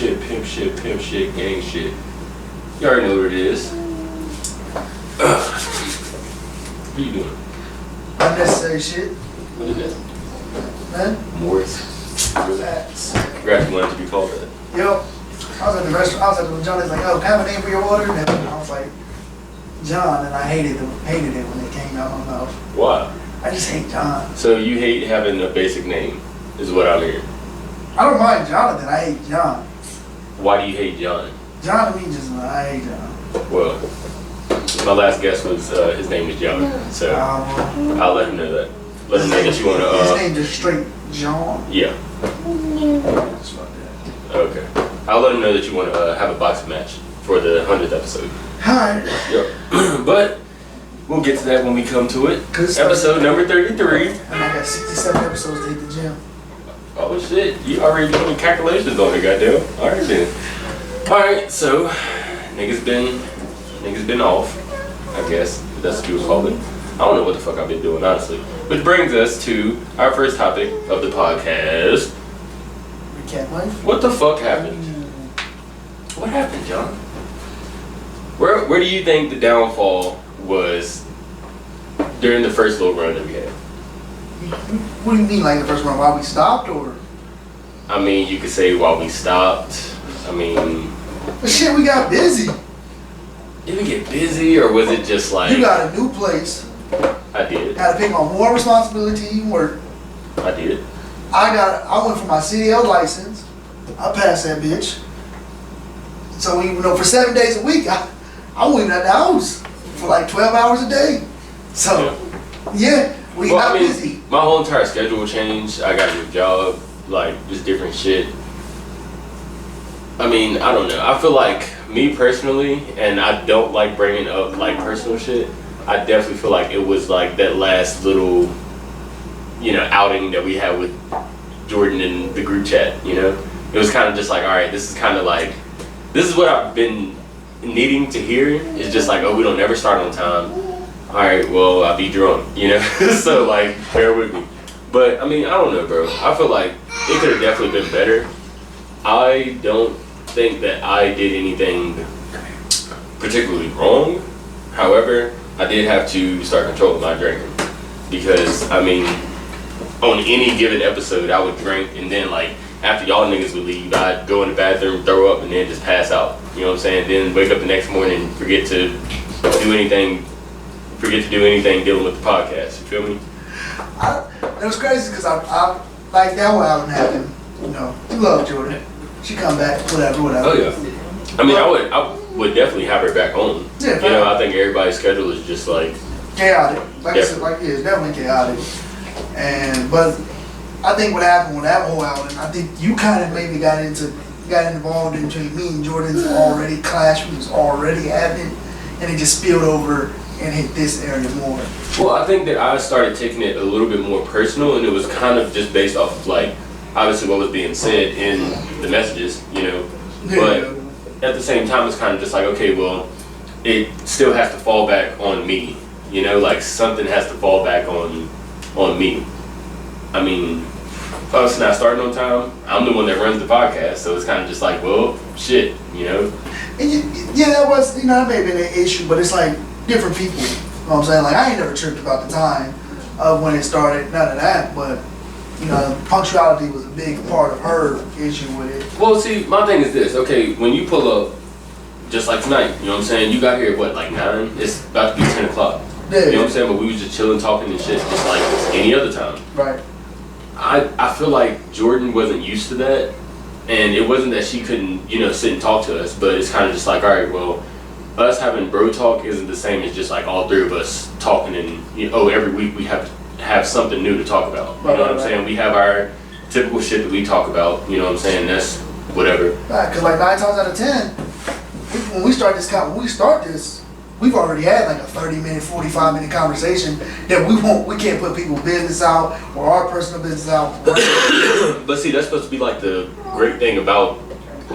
shit, pimp shit, gang shit. You already know what it is. What are you doing? Unnecessary shit. What is that? Man. Morris. Facts. Congrats, you wanted to be called that. Yo, I was at the restaurant. I was at the John. He's like, "Yo, can I have a name for your order?" And I was like, "John," and I hated it when it came out of my mouth. Why? I just hate John. So you hate having a basic name, is what I'm hearing. I don't mind Jonathan. I hate John. Why do you hate John? John to me just I hate John. Well, my last guess was his name is John, so I'll let him know that. Let him know that you want to. His name just straight John. Yeah. Just fuck that. Okay. I'll let him know that you want to have a boxing match for the 100th episode. Alright. Yep. But we'll get to that when we come to it. Episode number 33. And I got 67 episodes to hit the gym. Oh shit! You already doing calculations on it, goddamn. All right then. All right, so niggas been off. I guess that's what you would call it. I don't know what the fuck I've been doing, honestly. Which brings us to our first topic of the podcast. Recap life. What the fuck happened? What happened, John? Where do you think the downfall was during the first little run that we had? What do you mean, like the first one? Why we stopped, or? I mean, you could say while we stopped. I mean, But shit, we got busy. did we get busy, or was it just like You got a new place. I did? Had to take on more responsibility and work. I did. I went for my CDL license. I passed that bitch. So even though for 7 days a week, I went at the house for like 12 hours a day. So yeah, we got busy. My whole entire schedule changed. I got a new job, like just different shit. I mean, I don't know. I feel like me personally, and I don't like bringing up like personal shit. I definitely feel like it was like that last little, outing that we had with Jordan in the group chat. It was kind of just like, all right, this is kind of like, this is what I've been needing to hear. It's just like, oh, we don't never start on time. All right, well, I'll be drunk, So like, bear with me. But I mean, I don't know, bro. I feel like it could have definitely been better. I don't think that I did anything particularly wrong. However, I did have to start controlling my drinking because, I mean, on any given episode, I would drink and then like after y'all niggas would leave, I'd go in the bathroom, throw up, and then just pass out. You know what I'm saying? Then wake up the next morning, forget to do anything dealing with the podcast. You feel me? It was crazy because I like that whole outing happened. You love Jordan. She come back, whatever. Oh yeah. I mean, I would definitely have her back on. Yeah. I think everybody's schedule is just like chaotic. Like I said, it's definitely chaotic. But I think what happened with that whole outing, I think you kind of maybe got involved into me and Jordan's already clash we was already having, and it just spilled over and hit this area more. Well, I think that I started taking it a little bit more personal, and it was kind of just based off of like obviously what was being said in the messages, but at the same time it's kind of just like, okay, well, it still has to fall back on me, like something has to fall back on me. I mean, us not starting on time, I'm the one that runs the podcast, so it's kind of just like, well, shit, And that was, that may have been an issue, but it's like different people. You know what I'm saying? Like, I ain't never tripped about the time of when it started, none of that, but, punctuality was a big part of her issue with it. Well, see, my thing is this, okay, when you pull up, just like tonight, you know what I'm saying? You got here at what, like 9? It's about to be 10 o'clock. Yeah. You know what I'm saying? But we was just chilling, talking and shit, just like any other time. Right. I feel like Jordan wasn't used to that, and it wasn't that she couldn't, sit and talk to us, but it's kind of just like, all right, well, us having bro talk isn't the same as just like all three of us talking and, every week we have something new to talk about. You know what I'm saying? We have our typical shit that we talk about, you know what I'm saying? That's whatever. Right, because like 9 times out of 10, when we start this, we've already had like a 30-minute, 45-minute conversation that we can't put people's business out or our personal business out. But see, that's supposed to be like the great thing about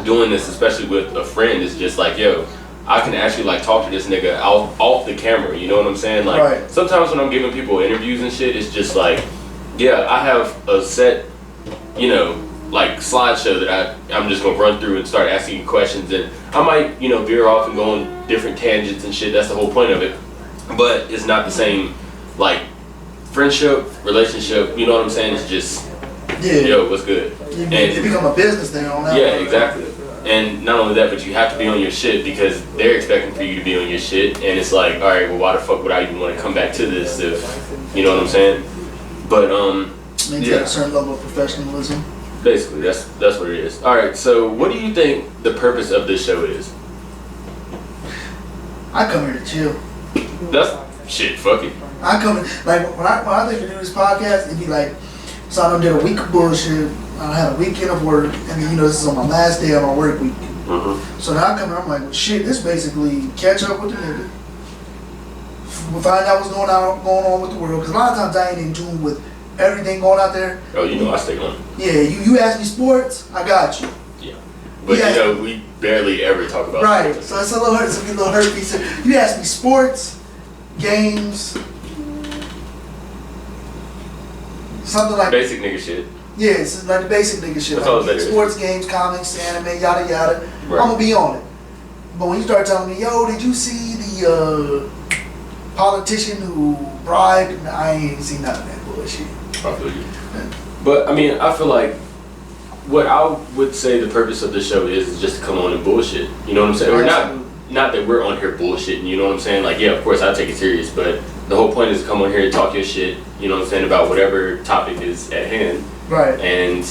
doing this, especially with a friend, is just like, yo, I can actually like talk to this nigga off the camera, you know what I'm saying? Like sometimes when I'm giving people interviews and shit, it's just like, yeah, I have a set, like slideshow that I'm just gonna run through and start asking you questions, and I might, you know, veer off and go on different tangents and shit. That's the whole point of it. But it's not the same, like, friendship, relationship, you know what I'm saying? It's just, yo, what's good? You become a business then on that. Yeah, exactly. And not only that, but you have to be on your shit because they're expecting for you to be on your shit. And it's like, all right, well, why the fuck would I even want to come back to this if, you know what I'm saying? But, maintain a certain level of professionalism. Basically, that's what it is. All right, so what do you think the purpose of this show is? I come here to chill. That's shit. Fuck it. I come in, like when I think to do this podcast, it'd be like, so I done did a week of bullshit. I had a weekend of work, and then this is on my last day of my work week. Mm-hmm. So now I come in, I'm like, well, shit, this basically catch up with the nigga. We'll find out what's going on with the world, because a lot of times I ain't in tune with everything going out there. Oh, you know I stay on. Yeah, you ask me sports, I got you. Yeah, but we barely ever talk about right. sports. So it's a little hurt piece. You ask me sports, games, something like basic nigga shit. Yeah, it's like the basic nigga shit. That's all that is. Sports, games, comics, anime, yada yada. Right. I'm gonna be on it. But when you start telling me, yo, did you see the politician who bribed? Nah, I ain't seen none of that bullshit. I feel you. But I mean, I feel like what I would say the purpose of this show is just to come on and bullshit. You know what I'm saying? Or not that we're on here bullshitting. You know what I'm saying? Like, yeah, of course I take it serious, but the whole point is to come on here and talk your shit. You know what I'm saying, about whatever topic is at hand. Right. And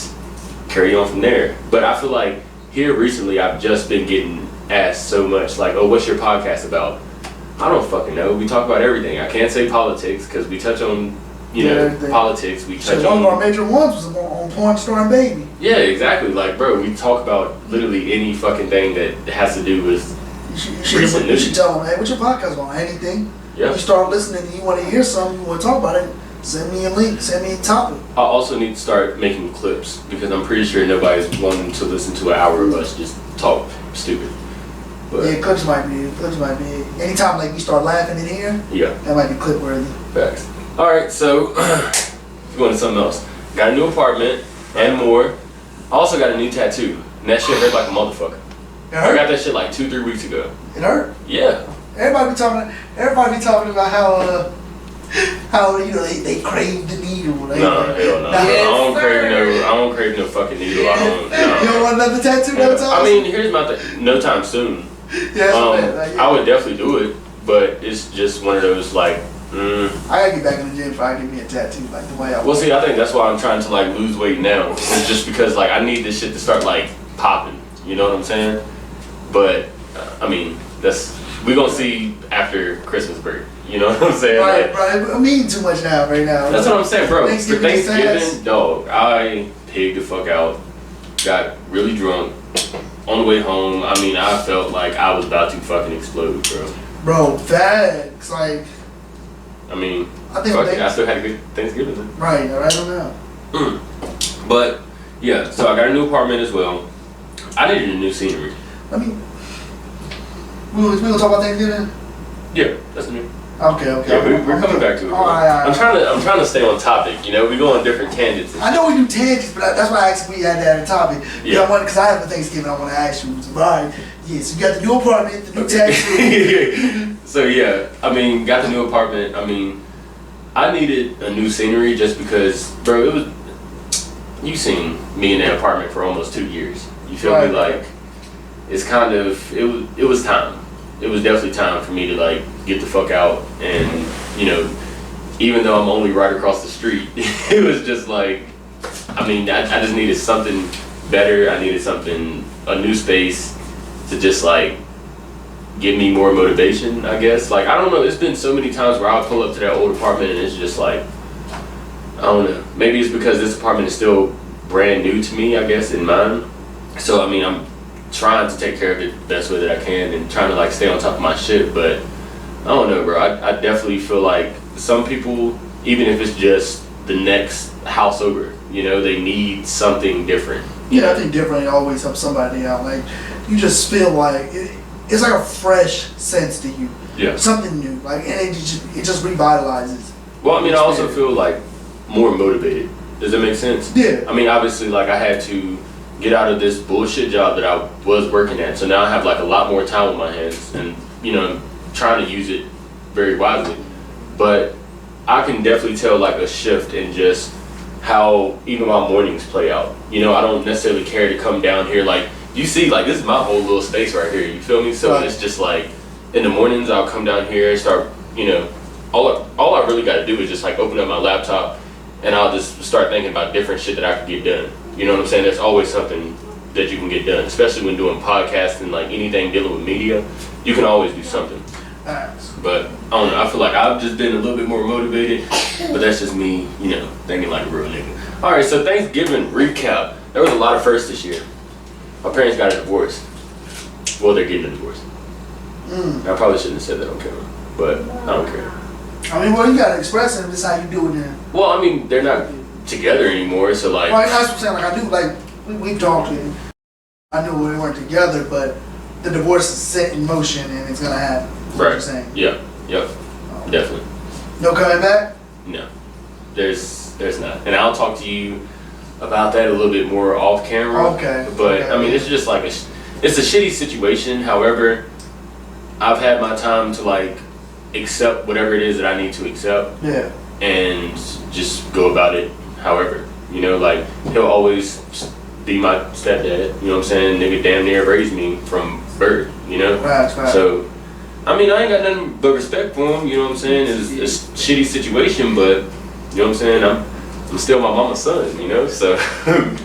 carry on from there. But I feel like here recently I've just been getting asked so much, like, oh, what's your podcast about? I don't fucking know. We talk about everything. I can't say politics because we touch on, politics. We touch on. One of our major ones was on porn star and baby. Yeah, exactly. Like, bro, we talk about literally any fucking thing that has to do with recent news. You should tell them, hey, what's your podcast on? Anything. Yeah. You start listening and you want to hear something, you want to talk about it, send me a link, send me a topic. I also need to start making clips because I'm pretty sure nobody's wanting to listen to an hour of us just talk stupid. But yeah, clips might be. Anytime like we start laughing in here, that might be clip worthy. Facts. All right, so going to something else. Got a new apartment and more. I also got a new tattoo, and that shit hurt like a motherfucker. It hurt? I got that shit like 2-3 weeks ago. It hurt? Yeah. Everybody be talking about how they crave the needle. No, hell no. I don't crave no fucking needle. You don't want another tattoo no time? I mean, here's my thing. No time soon. I would definitely do it, but it's just one of those like. I gotta get back in the gym before I get me a tattoo like the way I. Well, see, I think that's why I'm trying to like lose weight now. It's just because like I need this shit to start like popping. You know what I'm saying? But I mean, we're gonna see after Christmas break. You know what I'm saying? Right. I'm eating too much now, right now. That's what I'm saying, bro. For Thanksgiving, dog, I pigged the fuck out. Got really drunk. On the way home, I mean, I felt like I was about to fucking explode, bro. Bro, facts. Like, I mean, I still had a good Thanksgiving then. Right, I don't know. But, yeah, so I got a new apartment as well. I needed a new scenery. I mean, we gonna talk about Thanksgiving? Yeah, that's new. Okay. Yeah, we're coming back to it. All right. I'm trying to stay on topic. You know, we go on different tangents. I know we do tangents, but that's why I asked if we had to add a topic. Yeah. Because I have a Thanksgiving I want to ask you. Right. Yeah, so you got the new apartment, the new tattoo. So yeah, I mean, got the new apartment. I mean, I needed a new scenery just because, bro, you seen me in that apartment for almost 2 years. You feel me? Like, it's kind of, it was time. It was definitely time for me to like get the fuck out, and even though I'm only right across the street, it was just like, I mean, I just needed something better. I needed a new space to just like give me more motivation, I guess. Like, I don't know, it's been so many times where I'll pull up to that old apartment and it's just like, I don't know, maybe it's because this apartment is still brand new to me, I guess, in mine. So I mean, I'm trying to take care of it the best way that I can and trying to like stay on top of my shit, but I don't know, bro. I definitely feel like some people, even if it's just the next house over, they need something different. Yeah, I think different always helps somebody out. Like, you just feel like it's like a fresh sense to you. Yeah. Something new. Like, and it just revitalizes. Well, I mean, I also feel like more motivated. Does that make sense? Yeah. I mean, obviously, like, I had to get out of this bullshit job that I was working at. So now I have, like, a lot more time on my hands and, you know, trying to use it very wisely. But I can definitely tell, like, a shift in just how even my mornings play out. You know, I don't necessarily care to come down here. Like, you see, like, this is my whole little space right here. You feel me? So right. It's just, like, in the mornings, I'll come down here, start, you know, all I really got to do is just, like, open up my laptop and I'll just start thinking about different shit that I could get done. You know what I'm saying? There's always something that you can get done, especially when doing podcasts and like anything dealing with media. You can always do something. But I don't know. I feel like I've just been a little bit more motivated, but that's just me, you know, thinking like a real nigga. All right, so Thanksgiving recap. There was a lot of firsts this year. My parents got a divorce. Well, they're getting a divorce. I probably shouldn't have said that on camera, but I don't care. I mean, well, you gotta express it. This is how you do it then. Well, I mean, they're not together anymore, so like. Well, that's what I'm saying. Like I do, like we've talked and I knew we weren't together, but the divorce is set in motion and it's gonna happen. That's what you're saying. Yeah. Yep. Definitely. No coming back? No. There's not, and I'll talk to you about that a little bit more off camera. Okay. But okay. I mean, it's just like it's a shitty situation. However, I've had my time to like accept whatever it is that I need to accept. Yeah. And just go about it however. You know, like he'll always be my stepdad. You know what I'm saying? Nigga damn near raised me from birth. You know. Right. So, I mean, I ain't got nothing but respect for him. You know what I'm saying? It's a shitty situation, but you know what I'm saying? I'm still my mama's son. You know, so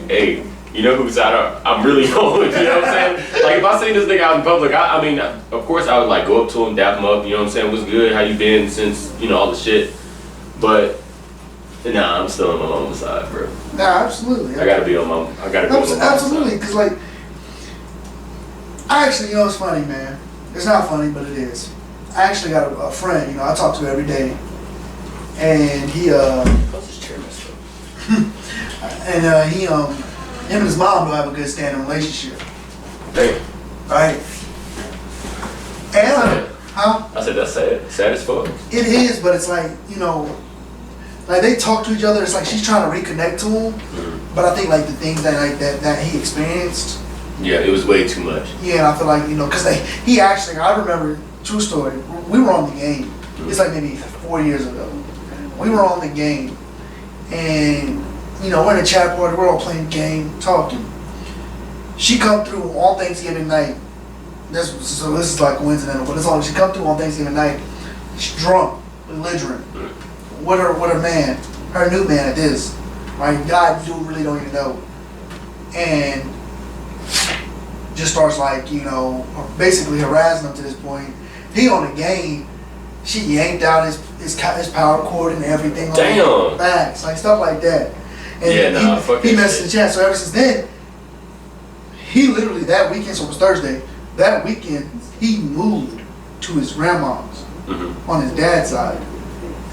hey. You know whose side I'm really on, you know what I'm saying? Like, if I see this nigga out in public, I mean, of course I would, like, go up to him, dap him up, you know what I'm saying? What's good? How you been since, you know, all the shit? But, nah, I'm still on my mama's side, bro. Nah, absolutely. I gotta be on my mama's side. Absolutely, because, like, I actually, you know, it's funny, man. It's not funny, but it is. I actually got a friend, you know, I talk to every day. And he, What's his chair messed up? and he, him and his mom don't have a good standing relationship. Damn. Right? And I said that's sad. Sad as fuck. It is, but it's like, you know, like they talk to each other. It's like she's trying to reconnect to him. Mm-hmm. But I think like the things that like that he experienced. Yeah, it was way too much. Yeah, and I feel like, you know, because he actually, I remember, true story. We were on the game. Mm-hmm. It's like maybe 4 years ago. We were on the game, and you know, we're in a chat party, we're all playing the game, talking. She come through on Thanksgiving night. So this is like coincidental, but it's all she come through on Thanksgiving night. She's drunk, belligerent. With her man, her new man at this, right? God, dude really don't even know. And just starts like, you know, basically harassing him to this point. He on the game, she yanked out his power cord and everything. Damn. Facts, like stuff like that. And yeah, he messed the chat. So ever since then, he literally that weekend, so it was Thursday, that weekend he moved to his grandma's on his dad's side.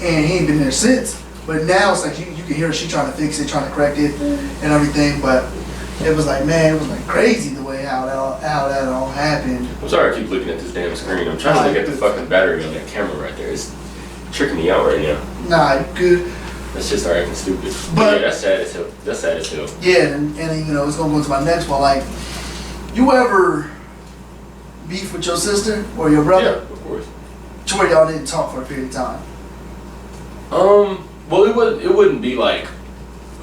And he ain't been there since. But now it's like you can hear she trying to fix it, trying to correct it and everything. But it was like, man, it was like crazy the way how that all happened. I'm sorry I keep looking at this damn screen. I'm trying to look at the fucking battery on that camera right there. It's tricking me out right now. Nah, good. That's just acting stupid. But yeah, that's sad as hell. That's sad as hell. Yeah, and you know, it's gonna go to my next one. Like, you ever beef with your sister or your brother? Yeah, of course. To where y'all didn't talk for a period of time. Well, it wouldn't be like,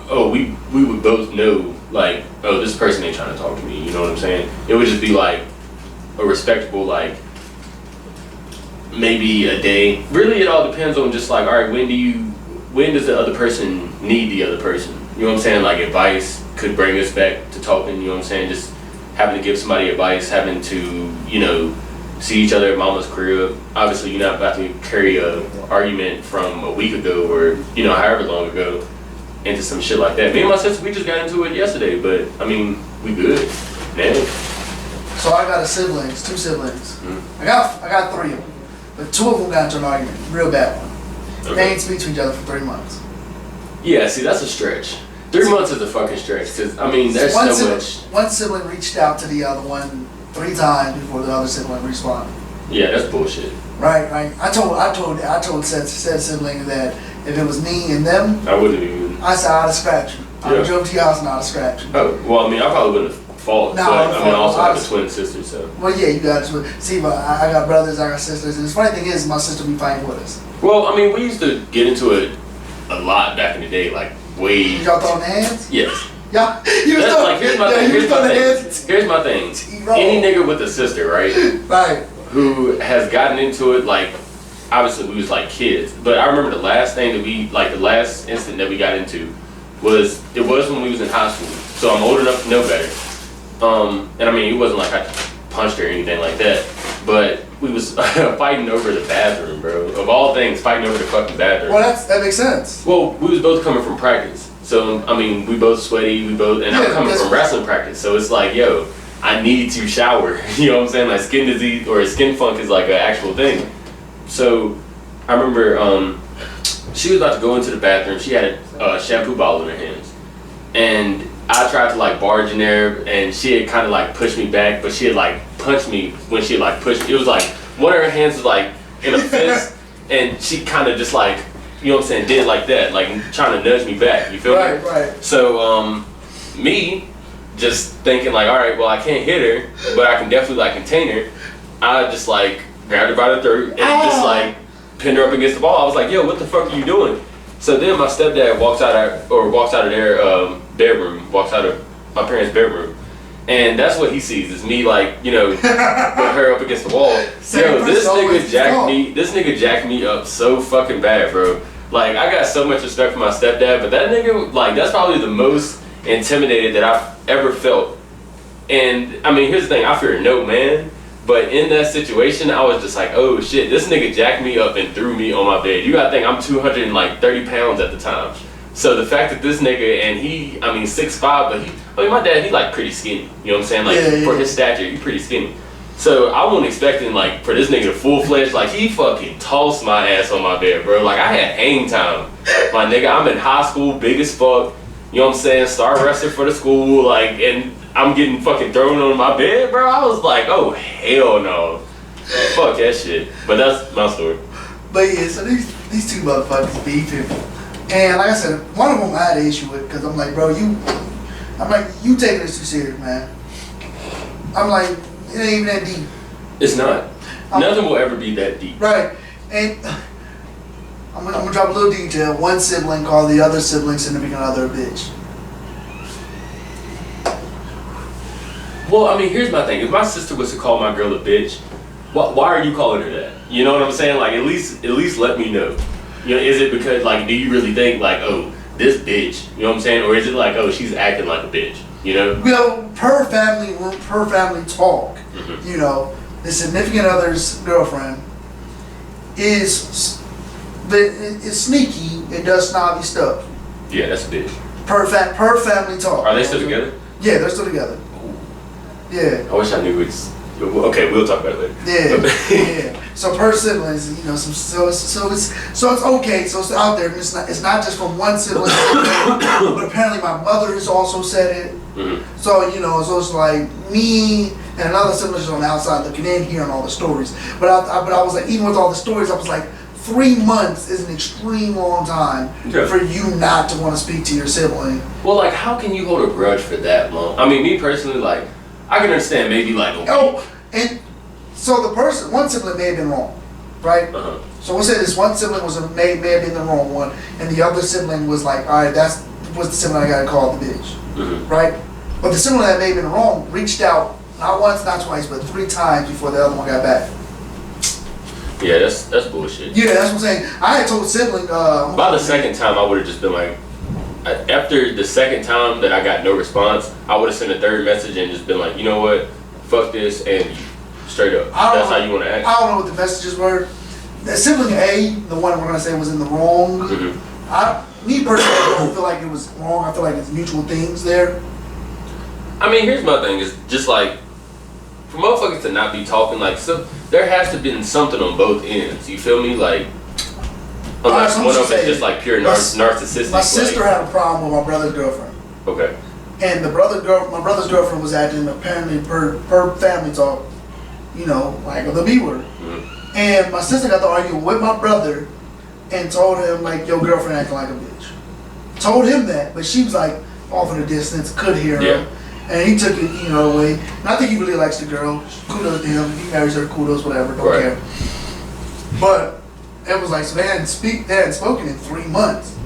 oh, we would both know, like, oh, this person ain't trying to talk to me. You know what I'm saying? It would just be like a respectable, like, maybe a day. Really, it all depends on just like, all right, when does the other person need the other person? You know what I'm saying? Like, advice could bring us back to talking, you know what I'm saying? Just having to give somebody advice, having to, you know, see each other at mama's crib. Obviously, you're not about to carry a argument from a week ago or, you know, however long ago into some shit like that. Me and my sister, we just got into it yesterday, but, I mean, we good, man. So I got two siblings. Mm-hmm. I got 3 of them, but 2 of them got into an argument, real bad one. Okay. They ain't speak to each other for 3 months. Yeah, see, that's a stretch. 3 months is a fucking stretch, because, I mean, there's so much. One sibling reached out to the other one 3 times before the other sibling responded. Yeah, that's bullshit. Right. I told said sibling that if it was me and them, I wouldn't even. I said, I'd scratch you. I drove to your house and I'd scratch you. Oh, well, I mean, I probably wouldn't have fought. No, but, I mean, I also have a twin sister, so. Well, yeah, you got twin. See, but I got brothers, I got sisters, and the funny thing is, my sister be fighting with us. Well, I mean, we used to get into it a lot back in the day, like way. Y'all throwing hands? Yes. Yeah, you was throwing. Like, here's my thing. Here's my thing. Any nigga with a sister, right? Right. Who has gotten into it, like, obviously we was like kids, but I remember the last thing that the last instant that we got into was when we was in high school. So I'm old enough to know better. And I mean, it wasn't like I punched her or anything like that, but we was fighting over the bathroom, bro. Of all things, fighting over the fucking bathroom. Well, that makes sense. Well, we was both coming from practice. So, I mean, we both sweaty, and I'm coming from wrestling practice. So it's like, yo, I need to shower. You know what I'm saying? Like skin disease or skin funk is like an actual thing. So I remember she was about to go into the bathroom. She had a shampoo bottle in her hands. And I tried to like barge in there, and she had kind of like pushed me back, but she had like punched me when she had like pushed. It was like one of her hands was like in a fist, and she kind of just like, you know what I'm saying, did like that, like trying to nudge me back. You feel me? Right. So me just thinking like, all right, well I can't hit her, but I can definitely like contain her. I just like grabbed her by the throat and just like pinned her up against the wall. I was like, yo, what the fuck are you doing? So then my stepdad walks out of their bedroom, walks out of my parents' bedroom, and that's what he sees is me like, you know, put her up against the wall. Yo, this nigga jacked me up so fucking bad, bro. Like I got so much respect for my stepdad, but that nigga, like, that's probably the most intimidated that I've ever felt. And I mean, here's the thing, I fear no man. But in that situation, I was just like, oh shit, this nigga jacked me up and threw me on my bed. You gotta think I'm 230 pounds at the time. So the fact that this nigga, and he, I mean 6'5", but my dad, he like pretty skinny. You know what I'm saying? Like for his stature, he pretty skinny. So I wasn't expecting like for this nigga to full-fledged, like he fucking tossed my ass on my bed, bro. Like I had hang time. My nigga, I'm in high school, big as fuck. You know what I'm saying? Star wrestler for the school, like, and I'm getting fucking thrown on my bed, bro. I was like, oh hell no, fuck that shit. But that's my story. But yeah, so these two motherfuckers beefing, and like I said, one of them I had an issue with because I'm like, bro, you taking this too serious, man. I'm like, it ain't even that deep. It's not. Nothing will ever be that deep. Right, and I'm gonna drop a little detail. One sibling called the other sibling significant other a bitch. Well, I mean, here's my thing. If my sister was to call my girl a bitch, why are you calling her that? You know what I'm saying? Like, at least let me know. You know, is it because, like, do you really think, like, oh, this bitch, you know what I'm saying? Or is it like, oh, she's acting like a bitch, you know? Well, per family talk, you know, the significant other's girlfriend is sneaky and does snobby stuff. Yeah, that's a bitch. Per family talk. Are they still together? Yeah, they're still together. Yeah. I wish I knew it's. Okay, we'll talk about it later. Yeah. So per siblings, you know, so it's okay. So it's out there. It's not just from one sibling, but apparently my mother has also said it. Mm-hmm. So you know, so it's like me and another sibling is on the outside looking in, hearing all the stories. But I was like, even with all the stories, I was like, 3 months is an extreme long time for you not to want to speak to your sibling. Well, like, how can you hold a grudge for that long? I mean, me personally, like, I can understand maybe like a week. Oh, and so one sibling may have been wrong, right? Uh-huh. So we'll say this one sibling may have been the wrong one, and the other sibling was like, all right, that was the sibling I gotta call the bitch, right? But the sibling that may have been wrong reached out not once, not twice, but 3 times before the other one got back. Yeah, that's bullshit. Yeah, that's what I'm saying. I had told sibling. By the second time, I would have just been like, after the second time that I got no response, I would have sent a third message and just been like, you know what, fuck this, and straight up. That's how you want to act. I don't know what the messages were. The sibling A, the one we're gonna say was in the wrong. Me personally, I don't feel like it was wrong. I feel like it's mutual things there. I mean, here's my thing: is just like for motherfuckers to not be talking, like, so there has to been something on both ends. You feel me? Like, unless one of it's just like pure narcissistic. My sister had a problem with my brother's girlfriend. Okay. And my brother's girlfriend was acting apparently per family talk, you know, like the B word. Mm-hmm. And my sister got to argue with my brother and told him like, your girlfriend acting like a bitch. told him that, but she was like off in the distance, could hear him. And he took it, away. And I think he really likes the girl. Kudos to him. He marries her, kudos, whatever, don't care. But it was like, so they hadn't spoken in 3 months.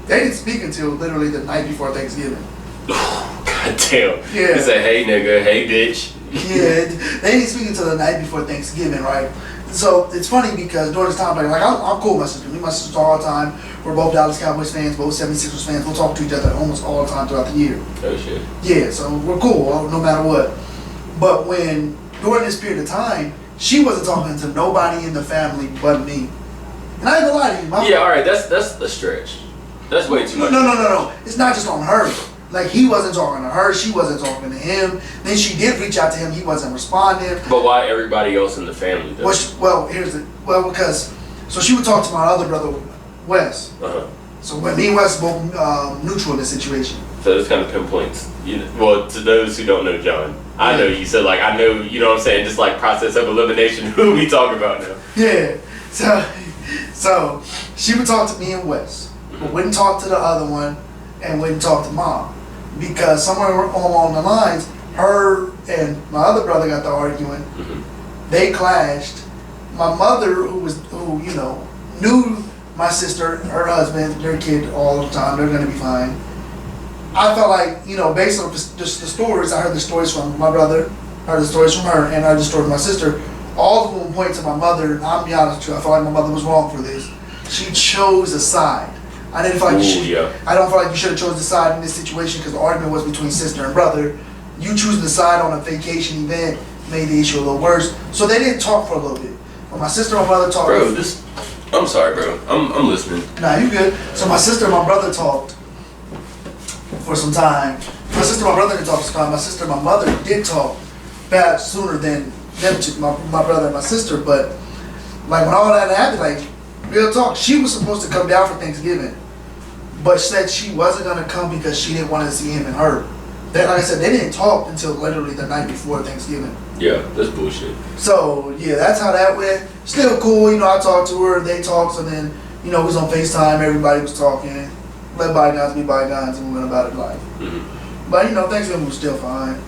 They didn't speak until literally the night before Thanksgiving. God damn. Yeah. He said, hey nigga, hey bitch. Yeah, they didn't speak until the night before Thanksgiving, right? So it's funny because during this time, like I'm cool with my sister. Me and my sister all the time. We're both Dallas Cowboys fans, both 76ers fans. We'll talk to each other almost all the time throughout the year. Oh shit. Yeah, so we're cool no matter what. But during this period of time, she wasn't talking to nobody in the family but me. And I ain't gonna lie to you. All right, that's a stretch. That's way too much. No. It's not just on her. Like, he wasn't talking to her, she wasn't talking to him. Then she did reach out to him, he wasn't responding. But why everybody else in the family does? Because she would talk to my other brother, Wes. So when me and Wes both neutral in this situation. So this kind of pinpoints, to those who don't know John, I know you said, like, I know, you know what I'm saying, just like process of elimination, who we talk about now. Yeah, so she would talk to me and Wes, but wouldn't talk to the other one and wouldn't talk to Mom. Because somewhere along the lines, her and my other brother got to arguing. They clashed. My mother, who knew my sister, her husband, their kid all the time, they're gonna be fine. I felt like, based on just the stories, I heard the stories from my brother, heard the stories from her, and I heard the story from my sister. All of them point to my mother, and I'll be honest with you, I felt like my mother was wrong for this. She chose a side. I didn't feel like I don't feel like you should have chosen the side in this situation because the argument was between sister and brother. You choosing the side on a vacation event made the issue a little worse. So they didn't talk for a little bit. But my sister and my brother talked. Bro, I'm sorry, bro. I'm listening. Nah, you good. So my sister and my brother talked for some time. My sister and my brother didn't talk for some time. My sister and my mother did talk back sooner than them two, my brother and my sister. But like when all that happened, like real talk, she was supposed to come down for Thanksgiving. But said she wasn't gonna come because she didn't want to see him and her. Like I said, they didn't talk until literally the night before Thanksgiving. Yeah, that's bullshit. So yeah, that's how that went. Still cool, I talked to her, they talked, so then, we was on FaceTime, everybody was talking. Let bygones be bygones and we went about it life. But Thanksgiving was still fine.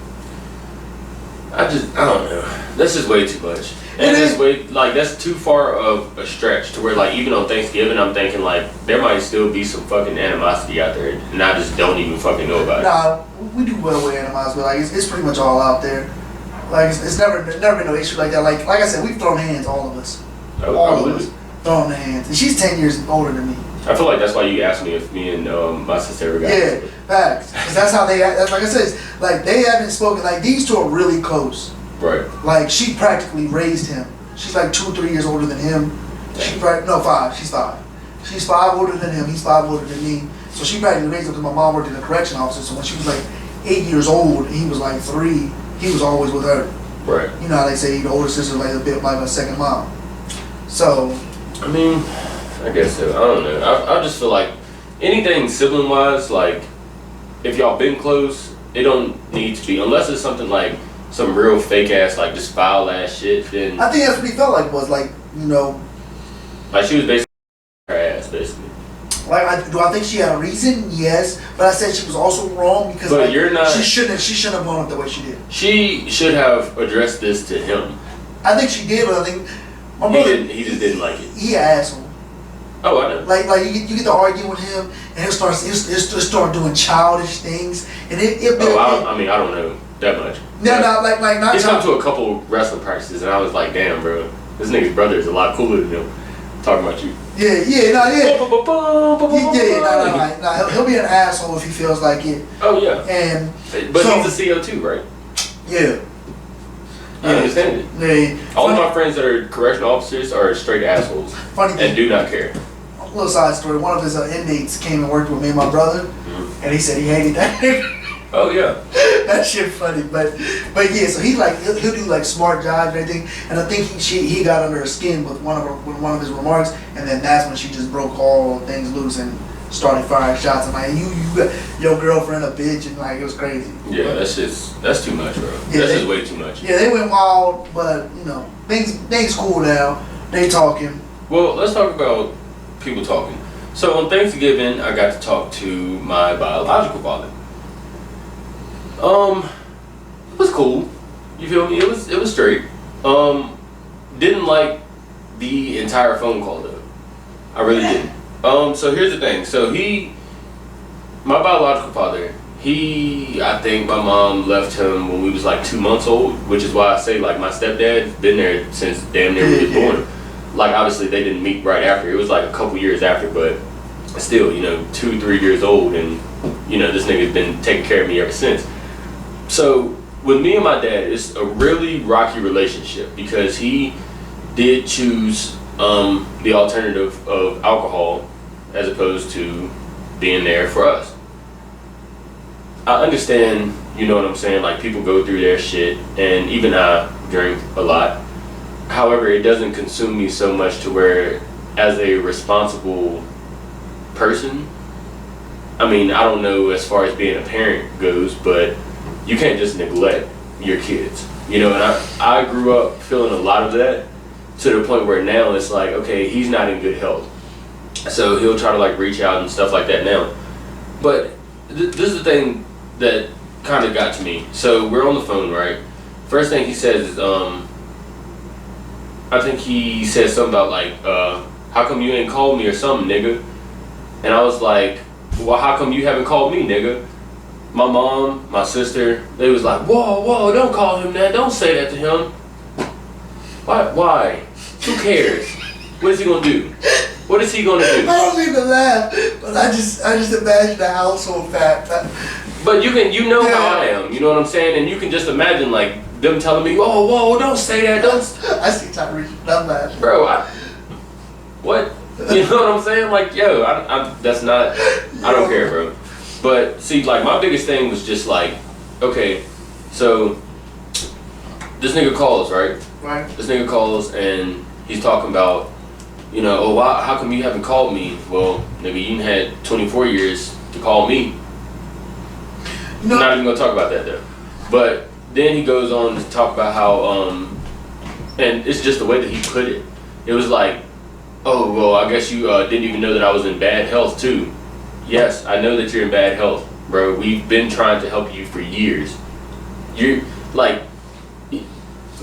I don't know. That's just way too much. And that's too far of a stretch to where, like, even on Thanksgiving, I'm thinking, like, there might still be some fucking animosity out there, and I just don't even fucking know about it. Nah, we do well with animosity, but, like, it's pretty much all out there. Like, it's never been no issue like that. Like I said, we've thrown hands, all of us. All of us. Thrown hands. And she's 10 years older than me. I feel like that's why you asked me if me and my sister ever got into it. Facts. Because that's how they act. Like I said, it's like, they haven't spoken. Like, these two are really close. Right. Like, she practically raised him. She's like 2 or 3 years older than him. No, 5. She's 5. She's 5 older than him. He's 5 older than me. So she practically raised him because my mom worked in a correction officer. So when she was like 8 years old and he was like 3, he was always with her. Right. You know how they say the older sister like a bit like a second mom. So. I mean, I guess so. I don't know. I just feel like anything sibling wise, like if y'all been close, it don't need to be unless it's something like some real fake ass, like just foul ass shit. Then I think that's what he felt like was like, like she was basically her ass, basically. Like, do I think she had a reason? Yes, but I said she was also wrong because but you're not. She shouldn't have blown up the way she did. She should have addressed this to him. I think she did, but I think my brother. He just didn't like it. He an asshole. Oh, I know. Like you get to argue with him, and he'll start doing childish things, and I don't know that much. Not. He's come to a couple wrestling practices, and I was like, damn, bro, this nigga's brother is a lot cooler than him. Talking about you. Yeah. He'll be an asshole if he feels like it. Oh yeah. But so, he's a CO too, right? Yeah. I understand it. Yeah. All of my friends that are correctional officers are straight assholes. Funny thing, and do not care. A little side story. One of his inmates came and worked with me and my brother, and he said he hated that. Oh yeah. That shit funny, but yeah. So he'll do like smart jobs and everything, and I think he got under her skin with one of his remarks, and then that's when she just broke all things loose and started firing shots. And like you got your girlfriend a bitch, and like it was crazy. Yeah, that's too much, bro. Yeah, that's just way too much. Yeah, they went wild, but things cool now. They talking. Well, let's talk about people talking. So on Thanksgiving, I got to talk to my biological father. It was cool. You feel me? It was straight. Didn't like the entire phone call though. I really didn't. So here's the thing. So my biological father, I think my mom left him when we was like 2 months old, which is why I say like my stepdad's been there since damn near we was born. Like obviously they didn't meet right after. It was like a couple years after, but still, 2-3 years old, and this nigga's been taking care of me ever since. So with me and my dad, it's a really rocky relationship because he did choose the alternative of alcohol as opposed to being there for us. I understand, you know what I'm saying, like people go through their shit, and even I drink a lot. However, it doesn't consume me so much to where, as a responsible person, I mean, I don't know as far as being a parent goes, but you can't just neglect your kids, and I grew up feeling a lot of that, to the point where now it's like, okay, he's not in good health, so he'll try to like reach out and stuff like that now. But this is the thing that kind of got to me. So we're on the phone, right? First thing he says is, I think he said something about like, how come you ain't called me or something, nigga? And I was like, well, how come you haven't called me, nigga? My mom, my sister, they was like, whoa, don't call him that. Don't say that to him. Why? Who cares? What is he gonna do? What is he gonna do? I don't mean to laugh, but I just imagine the household fact. But how I am, you know what I'm saying? And you can just imagine like them telling me, whoa, don't say that, don't. I see Tyrese, I'm laughing. Bro, what? You know what I'm saying? Like, yo, that's not, I don't care, bro. But see, like my biggest thing was just like, okay, so this nigga calls, right? Right. This nigga calls and he's talking about, how come you haven't called me? Well, nigga, you had 24 years to call me. Not even gonna talk about that though. But then he goes on to talk about how, and it's just the way that he put it. It was like, oh, well, I guess you didn't even know that I was in bad health too. Yes, I know that you're in bad health, bro. We've been trying to help you for years. You're like,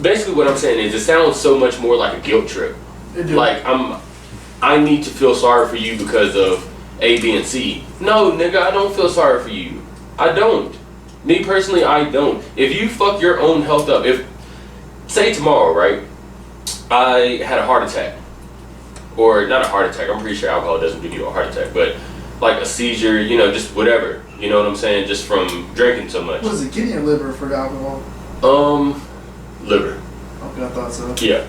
basically what I'm saying is it sounds so much more like a guilt trip. Like I need to feel sorry for you because of A, B, and C. No, nigga, I don't feel sorry for you. I don't. Me personally, I don't. If you fuck your own health up, say tomorrow, right, I had a heart attack. Or not a heart attack, I'm pretty sure alcohol doesn't give you a heart attack, but like a seizure, just whatever. You know what I'm saying? Just from drinking so much. Was it kidney or liver for the alcohol? Liver. Okay, I thought so. Yeah.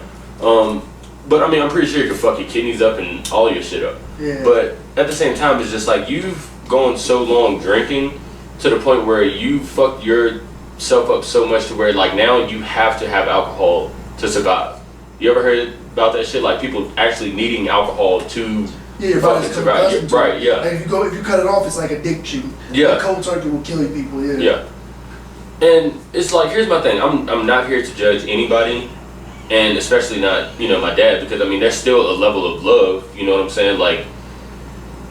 But I mean, I'm pretty sure you can fuck your kidneys up and all your shit up. Yeah. But at the same time, it's just like you've gone so long drinking to the point where you fucked yourself up so much to where like now you have to have alcohol to survive. You ever heard about that shit? Like people actually needing alcohol to your body's survive. Right, yeah. Like if you cut it off, it's like addiction. Yeah. Like cold turkey will kill people, yeah. Yeah. And it's like, here's my thing. I'm not here to judge anybody, and especially not, my dad, because I mean there's still a level of love, you know what I'm saying? Like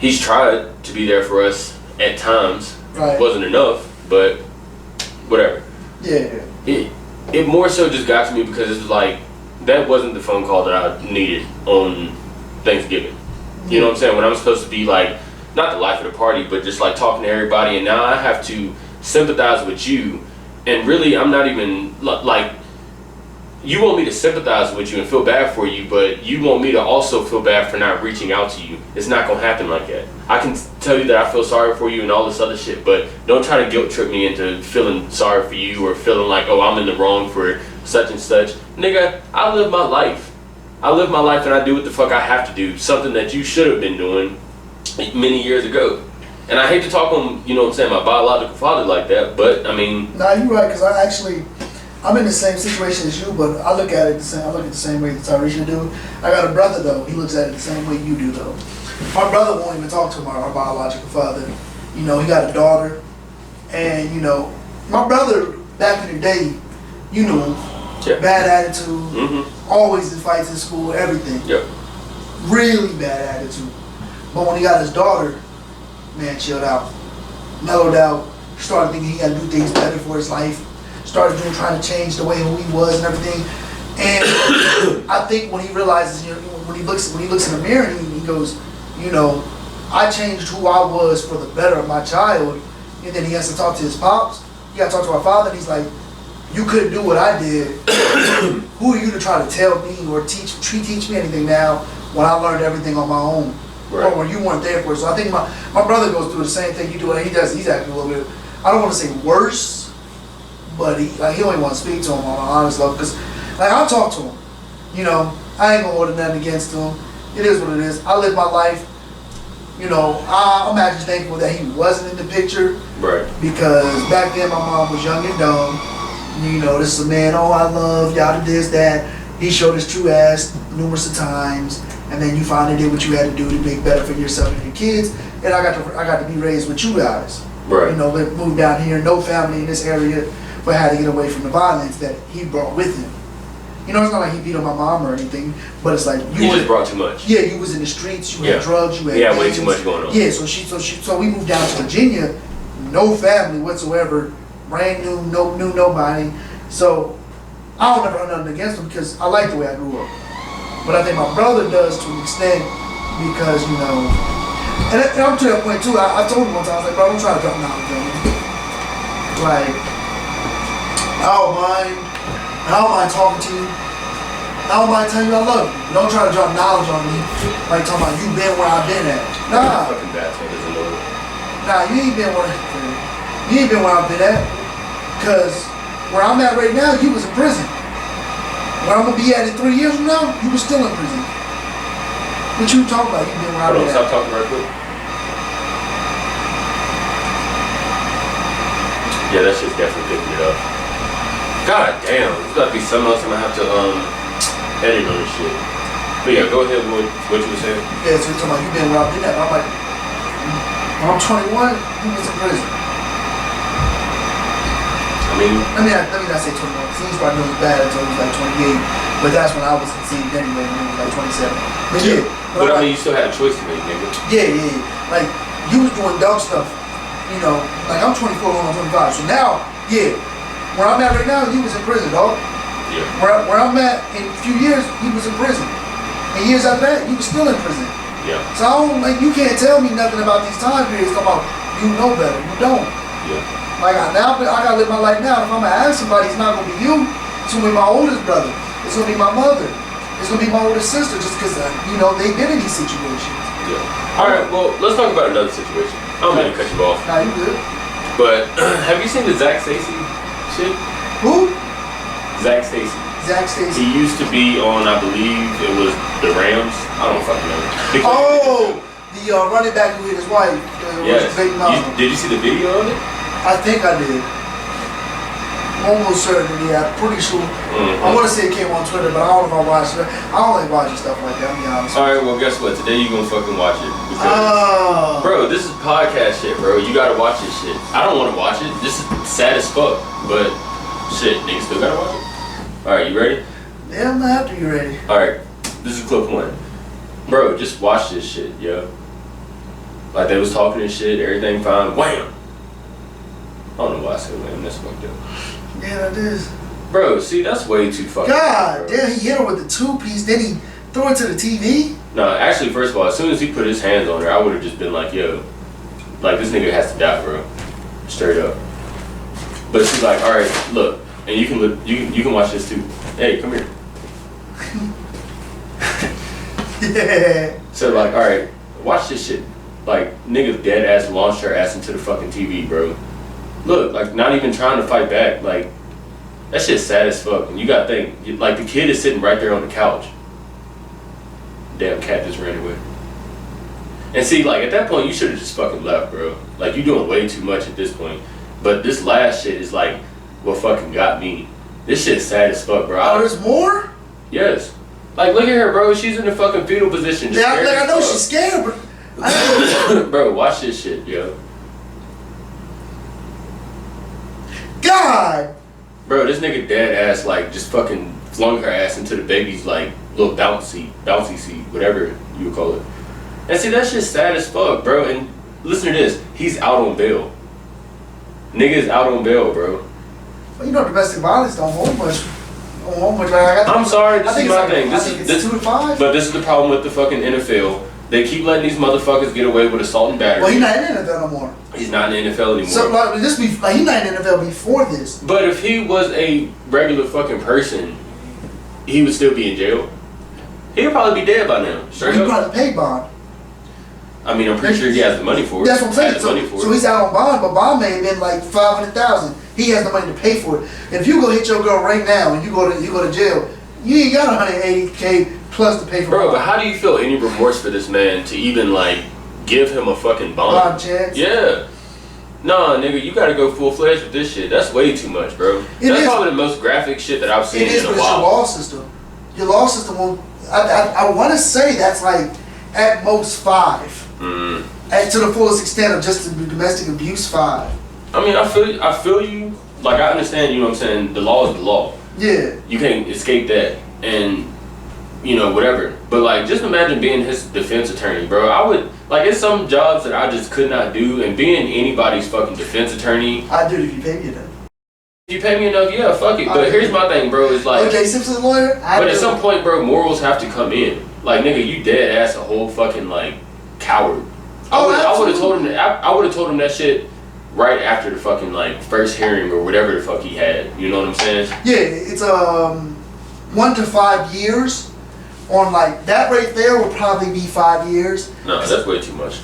he's tried to be there for us at times. Right. It wasn't enough, but whatever. Yeah. It more so just got to me because it's like that wasn't the phone call that I needed on Thanksgiving. You know what I'm saying? When I'm supposed to be like, not the life of the party, but just like talking to everybody, and now I have to sympathize with you, and really I'm not even like, you want me to sympathize with you and feel bad for you, but you want me to also feel bad for not reaching out to you. It's not gonna happen like that. I can tell you that I feel sorry for you and all this other shit, but don't try to guilt trip me into feeling sorry for you or feeling like, oh, I'm in the wrong for such and such. Nigga, I live my life. I live my life and I do what the fuck I have to do. Something that you should have been doing many years ago. And I hate to talk on, my biological father like that, but I mean. Nah, you're right, because I'm in the same situation as you, but I look at it the same. I look at it the same way that Tyreesha do. I got a brother though. He looks at it the same way you do though. My brother won't even talk to our biological father. He got a daughter, and my brother back in the day, bad attitude, always in fights in school, everything. Yep. Really bad attitude. But when he got his daughter, man, chilled out, mellowed out, started thinking he had to do things better for his life, started trying to change the way who he was and everything. And I think when he realizes, you know, when he looks in the mirror and he goes, you know, I changed who I was for the better of my child. And then he has to talk to his pops. He got to talk to our father, and he's like, you couldn't do what I did. Who are you to try to tell me or teach me anything now when I learned everything on my own? Right. Or when you weren't there for it. So I think my brother goes through the same thing you do, and he's acting a little bit, I don't want to say worse, but he don't even want to speak to him on an honest level. Because like, I'll talk to him. You know, I ain't going to hold nothing against him. It is what it is. I live my life. You know, I'm actually thankful that he wasn't in the picture. Right. Because back then my mom was young and dumb. You know, this is a man, oh, I love, y'all did this, that. He showed his true ass numerous of times. And then you finally did what you had to do to make better for yourself and your kids. And I got to be raised with you guys. Right. You know, moved down here, no family in this area, but had to get away from the violence that he brought with him. You know, it's not like he beat on my mom or anything, but it's like you just brought too much. Yeah, you was in the streets, you had drugs, you had way too much going on. Yeah, so we moved down to Virginia, no family whatsoever, brand new, knew nobody. So I don't ever have nothing against him because I like the way I grew up. But I think my brother does to an extent because, you know, and I'm to that point too. I told him one time, I was like, bro, don't try to drop knowledge on me. Like, I don't mind talking to you. I don't mind telling you I love you. Don't try to drop knowledge on me. Like talking about you been where I've been at. Nah. Fucking bathtub is a little. Nah, you ain't been where I've been at. Cause where I'm at right now, you was in prison. Where I'm gonna be at in 3 years from now, you was still in prison. What you talking about? You been where I've been at. Stop talking right quick. Yeah, that shit's definitely picking it up. God damn, there's got to be something else I'm gonna have to edit on this shit. But yeah, go ahead with what you were saying. Yeah, so you're talking about you been where I've been at. I'm like, when I'm 21, you was in prison. I mean, let me not say 21. He's probably knows bad until he was like 28. But that's when I was conceived anyway, when he was like 27. But yeah. But I mean, you still had a choice to make, nigga. Yeah. Like, you was doing dumb stuff. You know, like I'm 24 going on 25. So now, yeah. Where I'm at right now, he was in prison, dog. Yeah. Where I'm at in a few years, he was in prison. And years after that, he was still in prison. Yeah. So I don't, like, you can't tell me nothing about these time periods. Talking about you know better, you don't. Yeah. Like I gotta live my life now. If I'm gonna ask somebody, it's not gonna be you. It's gonna be my oldest brother. It's gonna be my mother. It's gonna be my oldest sister, just because you know they've been in these situations. Yeah. All right. Well, let's talk about another situation. I don't mean to cut you off. Nah, you good. But have you seen the Zach Stacy shit? Who? Zach Stacy. Zach Stacy. He used to be on, I believe it was the Rams. I don't fucking know. Oh, the running back who hit his wife. Yes. Did you see the video of it? I think I did. Almost certain, yeah. I'm pretty sure. I want to say it came on Twitter, but I don't know if I watched it. I don't like watching stuff like that, I'll be honest. Alright, well, guess what? Today you gonna fucking watch it. Because, bro, this is podcast shit, bro. You gotta watch this shit. I don't wanna watch it. This is sad as fuck. But, shit, niggas still gotta watch it. Alright, you ready? Yeah, I'm gonna have to be ready. Alright, this is clip one. Bro, just watch this shit, yo. Like, they was talking and shit, everything fine. Wham! I don't know why I said wham, that's fucked up. Yeah, that is. Bro, see, that's way too fucking. God damn, he hit her with the 2-piece, then he threw it to the TV? No, actually, first of all, as soon as he put his hands on her, I would have just been like, yo, like, this nigga has to die, bro. Straight up. But she's like, alright, look, and you can look, you can watch this too. Hey, come here. Yeah. So, like, alright, watch this shit. Like, nigga dead ass launched her ass into the fucking TV, bro. Look, like, not even trying to fight back. Like, that shit's sad as fuck. And you gotta think, like, the kid is sitting right there on the couch. Damn cat just ran away. And see, like, at that point, you should have just fucking left, bro. Like, you doing way too much at this point. But this last shit is, like, what fucking got me. This shit's sad as fuck, bro. Oh, there's more? Yes. Like, look at her, bro. She's in the fucking fetal position. Yeah, like, I know she's scared, but... Bro, watch this shit, yo. God! Bro, this nigga dead ass, like, just fucking flung her ass into the baby's, like, little bouncy seat, whatever you would call it. And see, that shit's sad as fuck, bro. And listen to this. He's out on bail. Nigga's out on bail, bro. Well, you know, domestic violence don't hold much. Don't hold much. Like, I'm sorry, this is my thing. This is 2 to 5. But this is the problem with the fucking NFL. They keep letting these motherfuckers get away with assault and battery. Well, he's not in the NFL no more. He's not in the NFL anymore. So, like, he's not in the NFL before this. But if he was a regular fucking person, he would still be in jail. He'd probably be dead by now. Straight He up. probably paid bond. I mean, I'm pretty sure he has the money for it. That's what I'm saying. So he's out on bond, but bond may have been like $500,000. He has the money to pay for it. And if you go hit your girl right now and you go to jail, you ain't got $180K plus to pay for. Bro, bond. but how do you feel any remorse for this man to even like give him a fucking bond? Bond chance? Yeah. Nah, nigga, you gotta go full fledged with this shit. That's way too much, bro. That's probably the most graphic shit that I've seen in a while. It is, but it's your law system. Your law system won't. I want to say that's like at most 5. And to the fullest extent of just domestic abuse, 5. I mean, I feel you. Like, I understand, you know what I'm saying? The law is the law. Yeah. You can't escape that. And, you know, whatever. But, like, just imagine being his defense attorney, bro. I would, like, it's some jobs that I just could not do. And being anybody's fucking defense attorney. I'd do it if you pay me enough. If you pay me enough, yeah, fuck it. But here's my thing, bro. It's like, O.J. Simpson's lawyer? But at some point, bro, morals have to come in. Like, nigga, you dead ass a whole fucking, like, coward. I would have told him that. I would have told him that shit right after the fucking like first hearing or whatever the fuck he had. You know what I'm saying? Yeah, it's 1 to 5 years. On like that right there will probably be 5 years. No, that's way too much.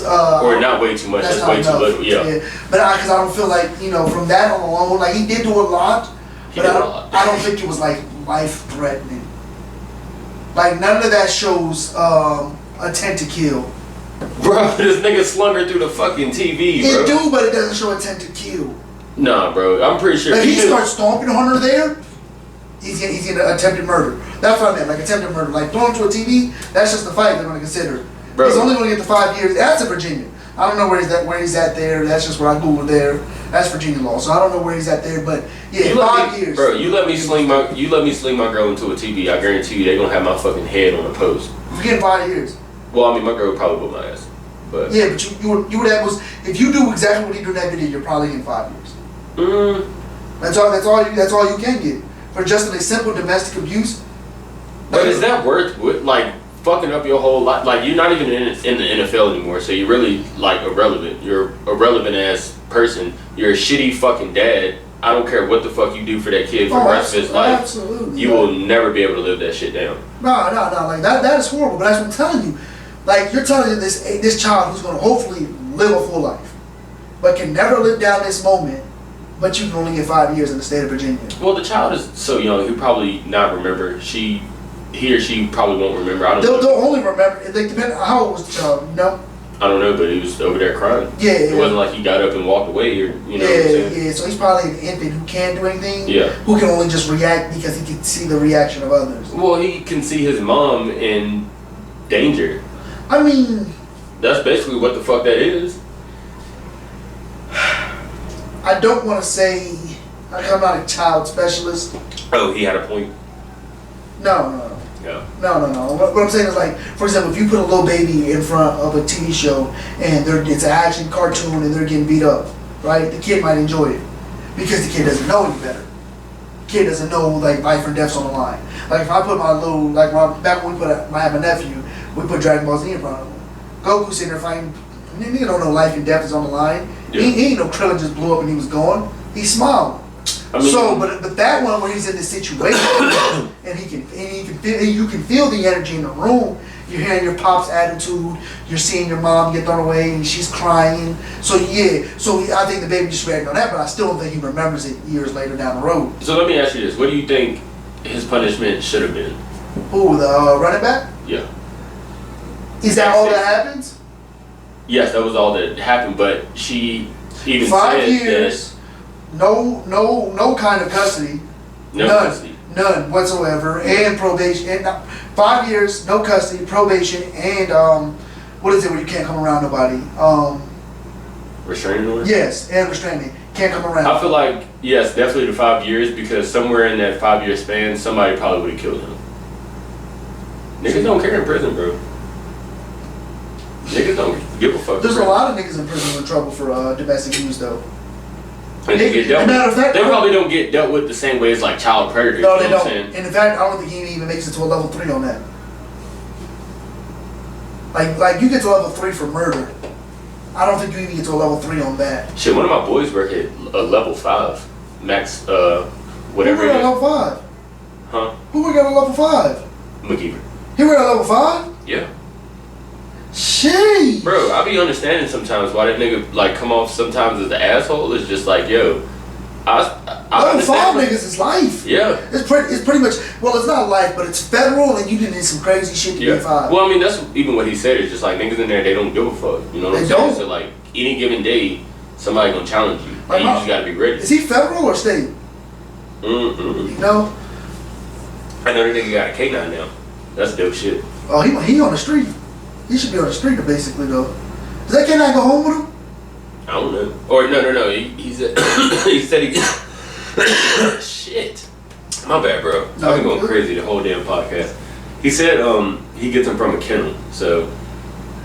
Or not way too much. That's way too little. Yeah. But because I don't feel like from that alone, like he did do a lot. But I don't think it was like life threatening. Like none of that shows intent to kill. Bro, this nigga slung her through the fucking TV, bro. It do, but it doesn't show intent to kill. Nah, bro, I'm pretty sure. If he starts stomping on her there, he's gonna attempted murder. That's what I meant, like attempted murder. Like throwing to a TV, that's just the fight they're gonna consider. Bro. He's only gonna get the 5 years. That's in Virginia. I don't know where he's at there. That's just where I Googled there. That's Virginia law. So I don't know where he's at there, but yeah, 5 years. Bro, you let me sling my girl into a TV, I guarantee you they're gonna have my fucking head on a post. We're getting 5 years. Well, I mean, my girl would probably whip my ass. But yeah, but you would have if you do exactly what he did in that video, you're probably getting 5 years. That's all you can get for just a simple domestic abuse. But is that worth like fucking up your whole life? Like you're not even in the NFL anymore, so you're really like irrelevant. You're a relevant ass person. You're a shitty fucking dad. I don't care what the fuck you do for that kid for the rest of his life. Absolutely, you will never be able to live that shit down. No, like that is horrible. But that's what I'm telling you. Like you're telling this child who's gonna hopefully live a full life, but can never live down this moment. But you can only get 5 years in the state of Virginia. Well, the child is so young; he'll probably not remember. He or she probably won't remember. I don't know. They'll only remember. They depend on how old was the child. No. I don't know, but he was over there crying. Yeah. It wasn't like he got up and walked away, or you know. What I'm saying? Yeah. So he's probably an infant who can't do anything. Yeah. Who can only just react because he can see the reaction of others. Well, he can see his mom in danger. I mean, that's basically what the fuck that is. I don't want to say, I'm not a child specialist. Oh, he had a point. No. Yeah. No. What I'm saying is like, for example, if you put a little baby in front of a TV show and it's an action cartoon and they're getting beat up, right? The kid might enjoy it because the kid doesn't know any better. The kid doesn't know like life or death's on the line. Like if I put my little, back when I had my nephew, we put Dragon Ball Z in front of him. Goku sitting there fighting. Nigga don't know life and death is on the line. Yeah. He ain't no Krillin just blew up and he was gone. He smiled. I mean, but that one where he's in this situation and you can feel the energy in the room. You're hearing your pop's attitude. You're seeing your mom get thrown away and she's crying. So I think the baby just reacted on that, but I still don't think he remembers it years later down the road. So let me ask you this: what do you think his punishment should have been? Who, the running back? Yeah. Is that all that happens? Yes, that was all that happened. But she even 5 said years. No kind of custody. None whatsoever. And probation. And 5 years, no custody, probation, and what is it where you can't come around nobody? Restraining order? Yes, and restraining. Can't come around. I feel like, yes, definitely the 5 years, because somewhere in that 5 year span, somebody probably would have killed him. Niggas don't care in prison, bro. Niggas don't give a fuck. There's a lot of niggas in prison in trouble for domestic abuse, though. And they get dealt matter of fact, they probably don't get dealt with the same way as like child predators. No, they you know don't. What I'm saying? And in fact, I don't think he even makes it to a level 3 on that. Like you get to level 3 for murder. I don't think you even get to a level 3 on that. Shit, one of my boys work at a level 5 max. Whatever. Who work at level 5? Huh? Who work at a level 5? McKeever. He work at level 5? Yeah. Sheesh. Bro, I be understanding sometimes why that nigga like come off sometimes as the asshole. It's just like, yo, I level 5 like, niggas is life. Yeah. It's pretty much, well, it's not life, but it's federal, and you did some crazy shit to Yeah. be 5. Well, I mean, that's even what he said. It's just like niggas in there, they don't give a fuck. You know what I'm They saying? don't. So like any given day, somebody gonna challenge you, Like and you just gotta be ready. Is he federal or state? Mm-hmm. You know? I know that nigga got a K9 now. That's dope shit. Oh, he on the street. He should be on the street, basically, though. Does that kid not go home with him? I don't know. Or no. He said he said he. Shit. My bad, bro. No, I've been going good. crazy the whole damn podcast. He said he gets them from a kennel, so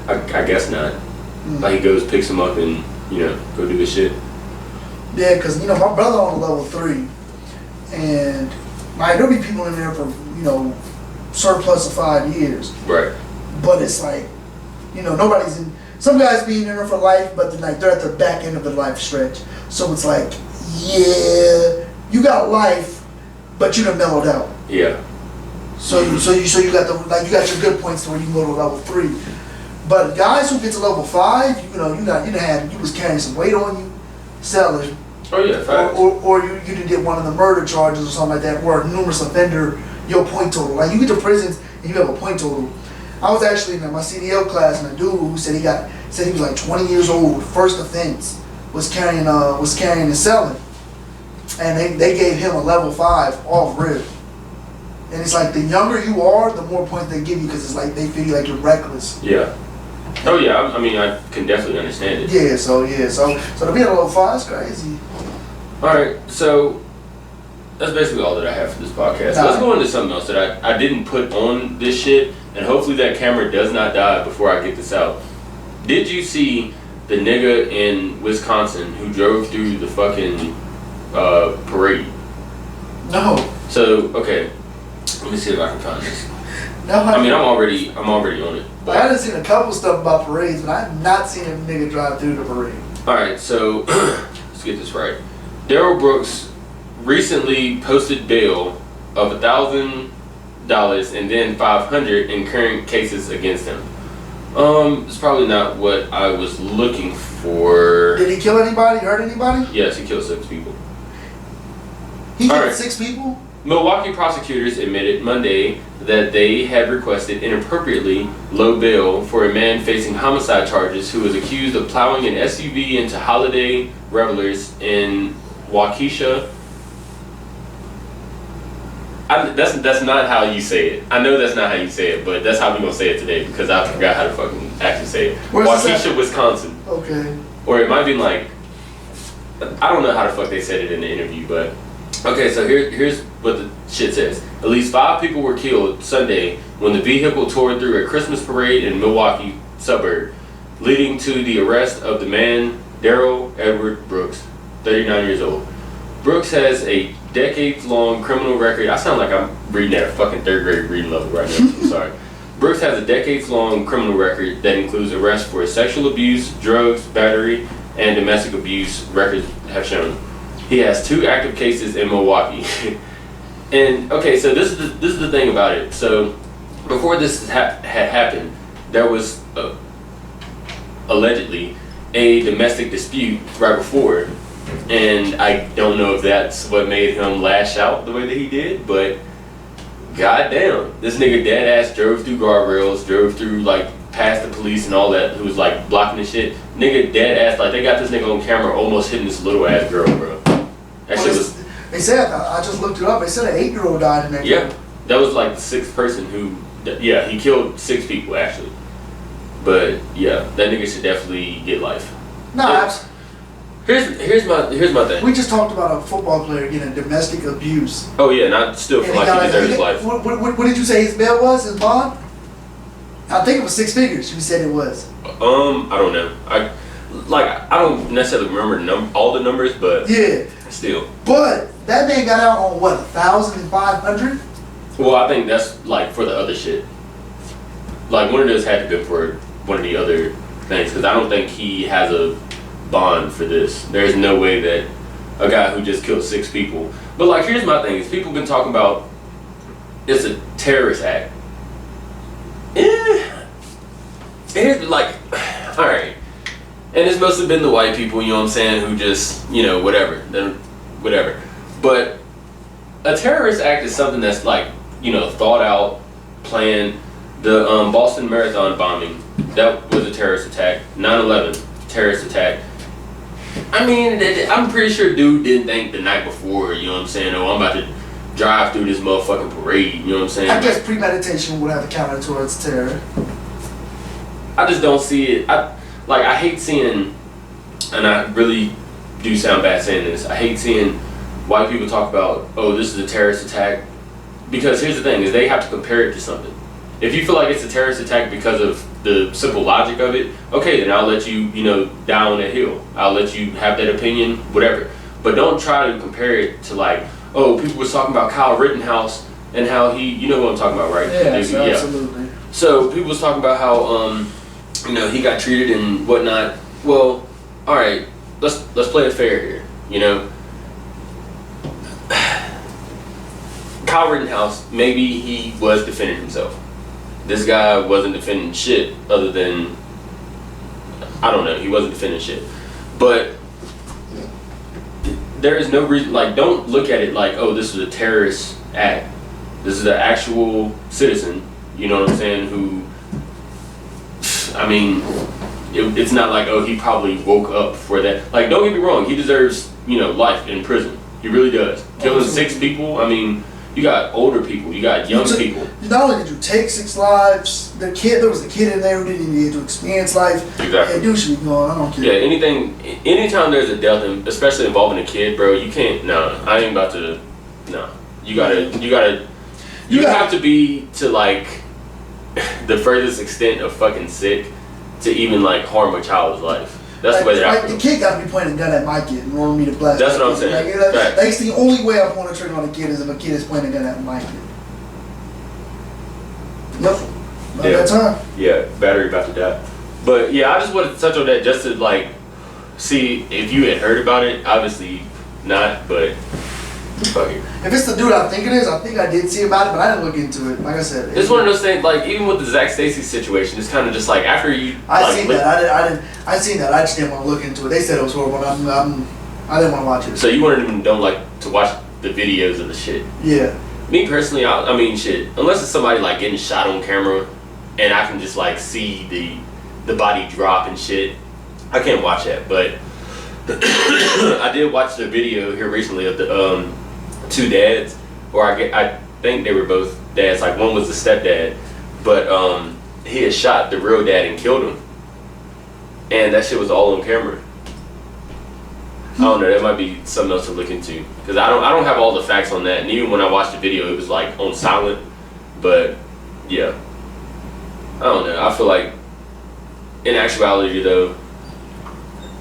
I guess not. Like he goes, picks him up, and go do his shit. Yeah, because my brother on a level 3, and like there'll be people in there for surplus of 5 years. Right. But it's like, nobody's in. Some guys be in there for life, but then like they're at the back end of the life stretch. So it's like, yeah, you got life, but you done mellowed out. Yeah. So you got you got your good points to where you can go to level 3. But guys who get to level 5, you was carrying some weight on you, selling. Oh yeah, facts. Or you didn't get one of the murder charges or something like that, or a numerous offender, your point total. Like you get to prisons and you have a point total. I was actually in my CDL class, and a dude who said he was like 20 years old, first offense was carrying and selling, and they gave him a level 5 off rip. And it's like the younger you are, the more points they give you, because it's like they feel like you're reckless. Yeah. Oh yeah. I mean, I can definitely understand it. Yeah. So to be at a level 5 is crazy. All right. So that's basically all that I have for this podcast. Nah. Let's go into something else that I didn't put on this shit, and hopefully that camera does not die before I get this out. Did you see the nigga in Wisconsin who drove through the fucking parade? No. So okay, let me see if I can find this. No. I mean, I'm already on it. I haven't seen a couple stuff about parades, but I've not seen a nigga drive through the parade. All right, so let's get this right. Daryl Brooks recently posted bail of $1,000 and then $500 in current cases against him. It's probably not what I was looking for. Did he kill anybody? Hurt anybody? Yes, he killed 6 people. He killed Alright. 6 people? Milwaukee prosecutors admitted Monday that they had requested inappropriately low bail for a man facing homicide charges who was accused of plowing an SUV into holiday revelers in Waukesha. That's not how you say it. I know that's not how you say it, but that's how we're gonna say it today because I forgot how to fucking actually say it. Waukesha, Wisconsin. Okay. Or it might be like, I don't know how the fuck they said it in the interview, but okay. So here's what the shit says. At least 5 people were killed Sunday when the vehicle tore through a Christmas parade in Milwaukee suburb, leading to the arrest of the man Daryl Edward Brooks, 39 years old. Brooks has a decades-long criminal record. I sound like I'm reading at a fucking 3rd grade reading level right now. I'm sorry. Brooks has a decades-long criminal record that includes arrests for sexual abuse, drugs, battery, and domestic abuse, records have shown. He has 2 active cases in Milwaukee. And okay, so this is the thing about it. So before this had happened, there was allegedly a domestic dispute right before. And I don't know if that's what made him lash out the way that he did, but goddamn, this nigga dead ass drove through guardrails, drove through like past the police and all that, who was like blocking the shit. Nigga dead ass, like they got this nigga on camera almost hitting this little ass girl, bro. That shit was. They said, I just looked it up. They said an 8-year-old died in that. Yeah, that was like the 6th person who. Yeah, he killed 6 people actually. But yeah, that nigga should definitely get life. Nah. Here's my thing. We just talked about a football player getting domestic abuse. Oh yeah, and I still feel like he deserves life. What did you say his bail was? His bond? I think it was 6 figures. You said it was. I don't know. I don't necessarily remember all the numbers, but yeah, still. But that man got out on what, 1,500? Well, I think that's like for the other shit. Like one of those had to go for one of the other things because I don't think he has a bond for this. There's no way that a guy who just killed 6 people. But like, here's my thing: is people been talking about it's a terrorist act. It's like, all right, and it's mostly been the white people, you know what I'm saying, who just, whatever. But a terrorist act is something that's like, thought out, planned. The Boston Marathon bombing, that was a terrorist attack. 9/11, terrorist attack. I mean, I'm pretty sure dude didn't think the night before, you know what I'm saying, oh, I'm about to drive through this motherfucking parade, you know what I'm saying? I guess premeditation would have a counter towards terror. I just don't see it. I hate seeing, and I really do sound bad saying this, I hate seeing white people talk about, oh, this is a terrorist attack. Because here's the thing, is they have to compare it to something. If you feel like it's a terrorist attack because of the simple logic of it, okay, then I'll let you, die on that hill. I'll let you have that opinion, whatever. But don't try to compare it to like, oh, people was talking about Kyle Rittenhouse and how he, you know what I'm talking about, right? Yeah, absolutely. So people was talking about how, he got treated and whatnot. Well, all right, let's play it fair here. Kyle Rittenhouse, maybe he was defending himself. This guy wasn't defending shit other than, I don't know, he wasn't defending shit. But there is no reason, like, don't look at it like, oh, this is a terrorist act. This is an actual citizen, you know what I'm saying, who, I mean, it's not like, oh, he probably woke up for that. Like, don't get me wrong, he deserves, life in prison. He really does. Killing 6 people, I mean, you got older people, you got young people. Not only did you take 6 lives, there was a kid in there who didn't even get to experience life. Exactly. And dude should be going, I don't care. Yeah, anytime there's a death, especially involving a kid, bro, you can't, I ain't about to, You have to be to like the furthest extent of fucking sick to even like harm a child's life. That's the way that I feel. The kid got to be pointing a gun at my kid in order for me to blast. That's what I'm saying. That's the only way I want to turn on a kid is if a kid is pointing a gun at my kid. Yep. About that time. Yeah, battery about to die. But yeah, I just wanted to touch on that just to like see if you had heard about it. Obviously not, but fuck it. If it's the dude I think it is, I think I did see about it, but I didn't look into it. Like I said, it's one of those things. Like even with the Zach Stacy situation, it's kind of just like after you. I seen that. I seen that. I just didn't want to look into it. They said it was horrible. I didn't want to watch it. So you don't like to watch the videos of the shit. Yeah. Me personally, I mean shit. Unless it's somebody like getting shot on camera, and I can just like see the body drop and shit, I can't watch that. But I did watch the video here recently of the 2 dads, or I think they were both dads. Like one was the stepdad, but he had shot the real dad and killed him, and that shit was all on camera. I don't know. That might be something else to look into because I don't have all the facts on that. And even when I watched the video, it was like on silent. But yeah, I don't know. I feel like in actuality though,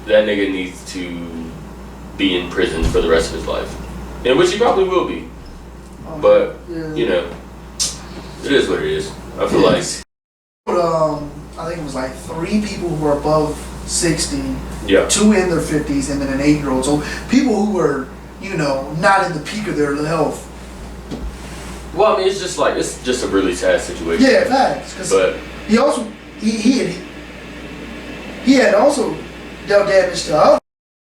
that nigga needs to be in prison for the rest of his life, and which he probably will be. But it is what it is. I feel like. I think it was like 3 people who were above 60. Yeah. 2 in their 50s, and then an 8-year-old. So people who were, not in the peak of their health. Well, I mean, it's just a really sad situation. Yeah, facts. But he also he had also dealt damage to